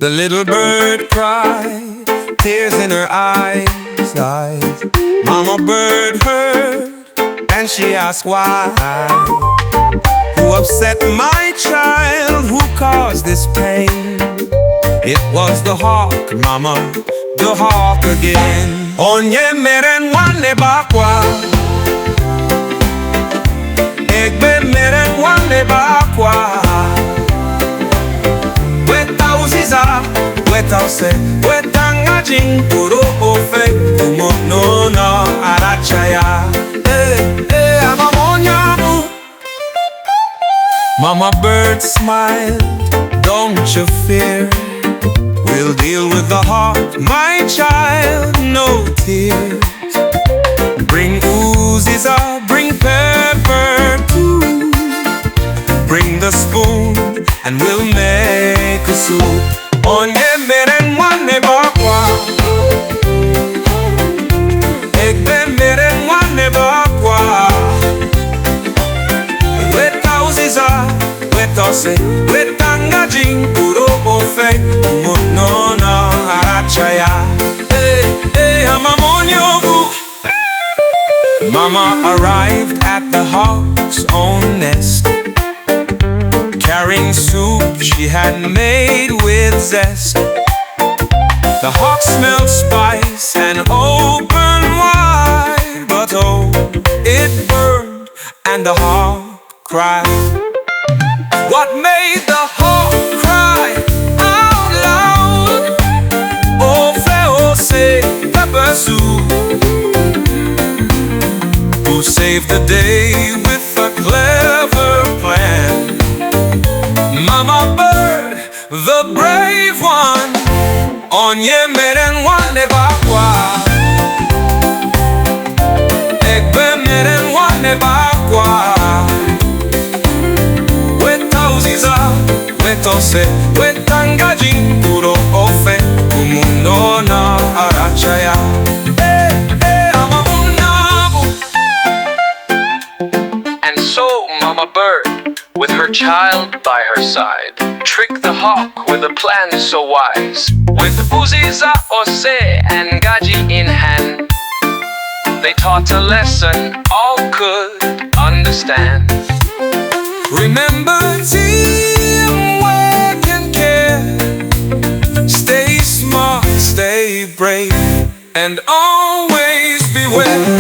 The little bird cried, tears in her eyes. Mama bird heard, and she asked why. Who upset my child? Who caused this pain? It was the hawk, mama, the hawk again. Onye mere nwanne bakwa, Egbe mere nwanne bakwa. Weta uziza, weta ose, weta ngaji mkpụrụ ofe ụmụ no arachaya. Amamonyamu. Mama bird smiled, don't you fear. We'll deal with the heart, my child, no tears. Bring uziza, bring pepper too. Bring the spoon, and we'll make a soup. Onye mere nwanne bakwa, Egbe mere nwanne bakwa. Weta uziza, weta ose, weta ngaji mkpụrụ ofe ụmụ no arachaya. Amamonyobu. Mama arrived at the hawk's own nest, carrying soup she had made with zest. The hawk smelled spice and opened wide, but oh, it burned and the hawk cried. What made the hawk cry out loud? Say pepper soup. Who saved the day with a clever plan? Mama bird, the brave one. Onye mere nwanne bakwa, Egbe mere nwanne bakwa. Weta uziza, weta ose, weta ngaji mkpụrụ ofe ụmụ no arachaya. And so Mama Bird, with her child by her side, tricked the hawk with a plan so wise. With uziza, ose, and ngaji in hand, they taught a lesson all could understand. Remember teamwork and care. Stay smart, stay brave, and always beware.